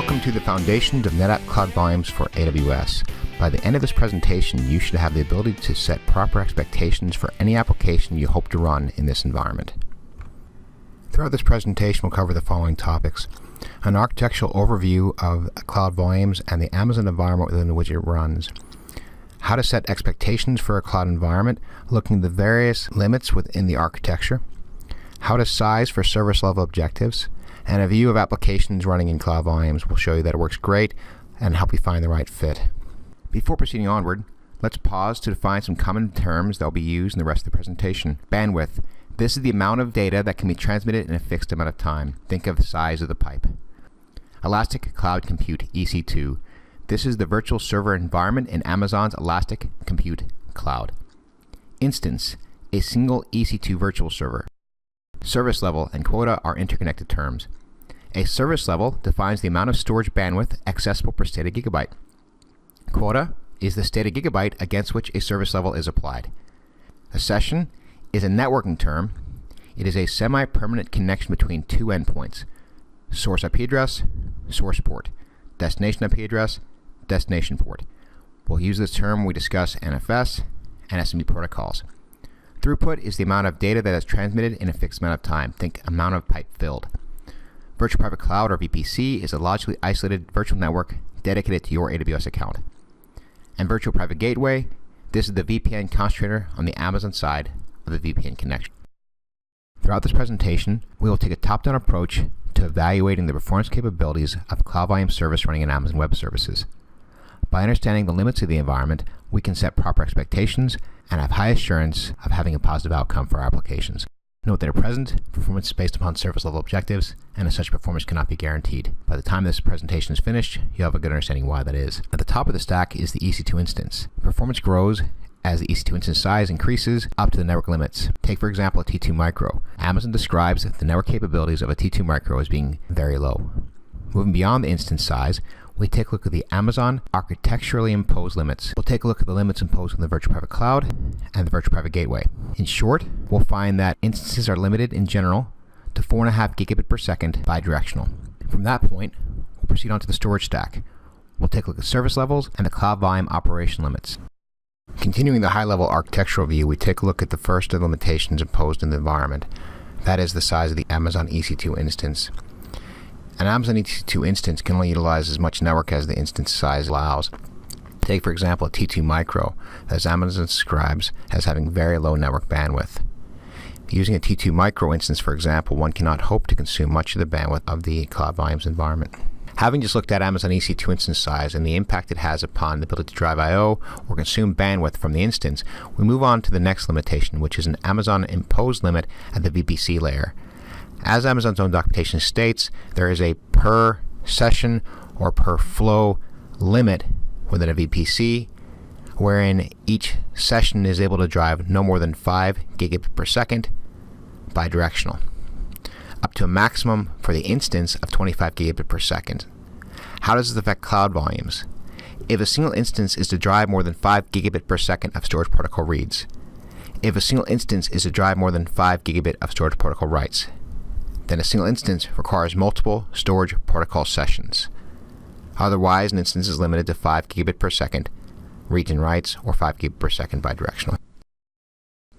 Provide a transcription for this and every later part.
Welcome to the Foundations of NetApp Cloud Volumes for AWS. By the end of this presentation, you should have the ability to set proper expectations for any application you hope to run in this environment. Throughout this presentation, we'll cover the following topics: an architectural overview of Cloud Volumes and the Amazon environment within which it runs, how to set expectations for a cloud environment, looking at the various limits within the architecture, how to size for service level objectives, and a view of applications running in Cloud Volumes will show you that it works great and help you find the right fit. Before proceeding onward, let's pause to define some common terms that will be used in the rest of the presentation. Bandwidth. This is the amount of data that can be transmitted in a fixed amount of time. Think of the size of the pipe. Elastic Cloud Compute, EC2. This is the virtual server environment in Amazon's Elastic Compute Cloud. Instance, a single EC2 virtual server. Service level and quota are interconnected terms. A service level defines the amount of storage bandwidth accessible per stated gigabyte. Quota is the stated gigabyte against which a service level is applied. A session is a networking term. It is a semi-permanent connection between two endpoints: source IP address, source port; destination IP address, destination port. We'll use this term when we discuss NFS and SMB protocols. Throughput is the amount of data that is transmitted in a fixed amount of time. Think amount of pipe filled. Virtual Private Cloud, or VPC, is a logically isolated virtual network dedicated to your AWS account. And Virtual Private Gateway, this is the VPN concentrator on the Amazon side of the VPN connection. Throughout this presentation, we will take a top-down approach to evaluating the performance capabilities of Cloud Volume Service running in Amazon Web Services. By understanding the limits of the environment, we can set proper expectations and have high assurance of having a positive outcome for our applications. Note that at present, performance is based upon service level objectives, and as such, performance cannot be guaranteed. By the time this presentation is finished, you'll have a good understanding why that is. At the top of the stack is the EC2 instance. Performance grows as the EC2 instance size increases up to the network limits. Take, for example, a T2 Micro. Amazon describes the network capabilities of a T2 Micro as being very low. Moving beyond the instance size, we take a look at the Amazon architecturally imposed limits. We'll take a look at the limits imposed on the Virtual Private Cloud and the Virtual Private Gateway. In short, we'll find that instances are limited in general to 4.5 gigabit per second bidirectional. From that point, we'll proceed on to the storage stack. We'll take a look at service levels and the Cloud Volume operation limits. Continuing the high-level architectural view, we take a look at the first of the limitations imposed in the environment. That is the size of the Amazon EC2 instance. An Amazon EC2 instance can only utilize as much network as the instance size allows. Take, for example, a T2 Micro, as Amazon describes as having very low network bandwidth. Using a T2 Micro instance, for example, one cannot hope to consume much of the bandwidth of the Cloud Volumes environment. Having just looked at Amazon EC2 instance size and the impact it has upon the ability to drive I/O or consume bandwidth from the instance, we move on to the next limitation, which is an Amazon imposed limit at the VPC layer. As Amazon's own documentation states, there is a per session or per flow limit within a VPC, wherein each session is able to drive no more than 5 gigabit per second bidirectional, up to a maximum for the instance of 25 gigabit per second. How does this affect Cloud Volumes? If a single instance is to drive more than 5 gigabit per second of storage protocol reads, if a single instance is to drive more than 5 gigabit of storage protocol writes, then a single instance requires multiple storage protocol sessions. Otherwise, an instance is limited to 5 gigabit per second reads and writes, or 5 gigabit per second bidirectional.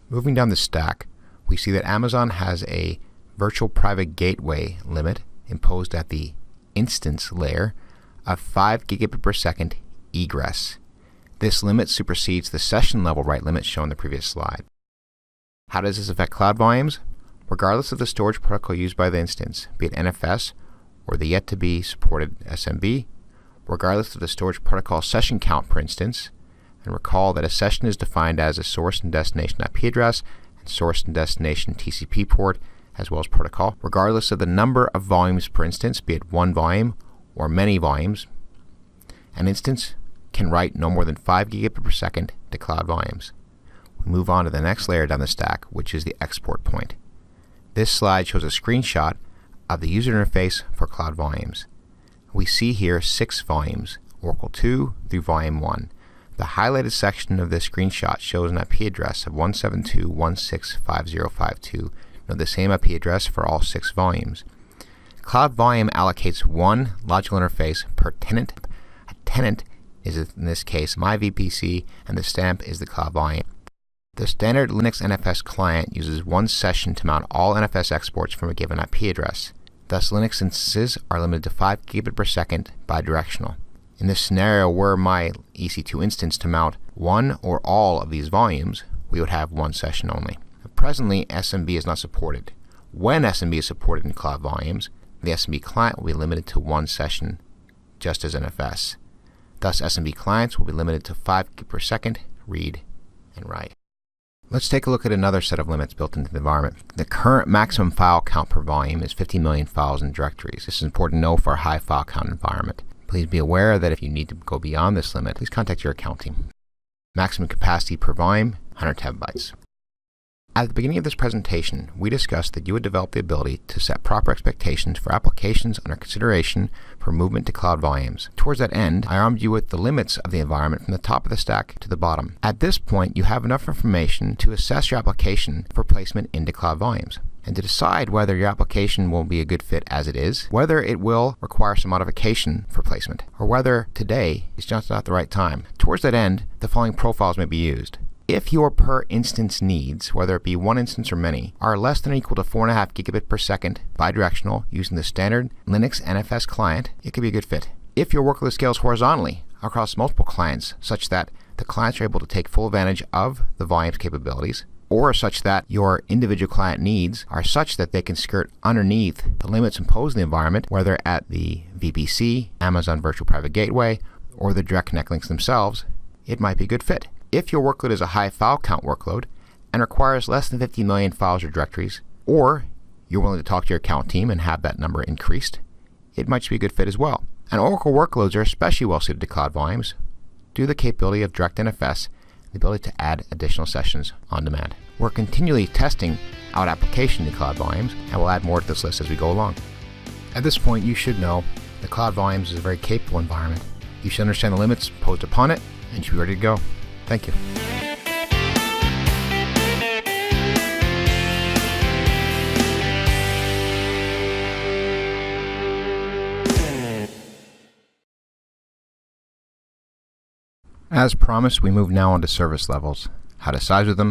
Moving down the stack, we see that Amazon has a Virtual Private Gateway limit imposed at the instance layer of 5 gigabit per second egress. This limit supersedes the session level write limit shown in the previous slide. How does this affect Cloud Volumes? Regardless of the storage protocol used by the instance, be it NFS or the yet-to-be supported SMB, regardless of the storage protocol session count per instance, and recall that a session is defined as a source and destination IP address and source and destination TCP port, as well as protocol. Regardless of the number of volumes per instance, be it one volume or many volumes, an instance can write no more than 5 gigabit per second to Cloud Volumes. We move on to the next layer down the stack, which is the export point. This slide shows a screenshot of the user interface for Cloud Volumes. We see here 6 volumes, Oracle 2 through Volume 1. The highlighted section of this screenshot shows an IP address of 172.168.5052. Note the same IP address for all 6 volumes. Cloud Volume allocates one logical interface per tenant. A tenant is, in this case, my VPC, and the stamp is the Cloud Volume. The standard Linux NFS client uses one session to mount all NFS exports from a given IP address. Thus, Linux instances are limited to 5 gigabit per second bidirectional. In this scenario, were my EC2 instance to mount one or all of these volumes, we would have one session only. Presently, SMB is not supported. When SMB is supported in Cloud Volumes, the SMB client will be limited to one session, just as NFS. Thus, SMB clients will be limited to 5 gigabit per second read and write. Let's take a look at another set of limits built into the environment. The current maximum file count per volume is 50 million files and directories. This is important to know for a high file count environment. Please be aware that if you need to go beyond this limit, please contact your account team. Maximum capacity per volume, 100 terabytes. At the beginning of this presentation, we discussed that you would develop the ability to set proper expectations for applications under consideration for movement to Cloud Volumes. Towards that end, I armed you with the limits of the environment from the top of the stack to the bottom. At this point, you have enough information to assess your application for placement into Cloud Volumes, and to decide whether your application will be a good fit as it is, whether it will require some modification for placement, or whether today is just not the right time. Towards that end, the following profiles may be used. If your per instance needs, whether it be one instance or many, are less than or equal to 4.5 gigabit per second bidirectional using the standard Linux NFS client, it could be a good fit. If your workload scales horizontally across multiple clients such that the clients are able to take full advantage of the volume's capabilities, or such that your individual client needs are such that they can skirt underneath the limits imposed in the environment, whether at the VPC, Amazon Virtual Private Gateway, or the Direct Connect links themselves, it might be a good fit. If your workload is a high file count workload and requires less than 50 million files or directories, or you're willing to talk to your account team and have that number increased, it might be a good fit as well. And Oracle workloads are especially well suited to Cloud Volumes due to the capability of Direct NFS, the ability to add additional sessions on demand. We're continually testing out application to Cloud Volumes, and we'll add more to this list as we go along. At this point, you should know that Cloud Volumes is a very capable environment. You should understand the limits posed upon it, and you should be ready to go. Thank you. As promised, we move now on to service levels, how to size with them,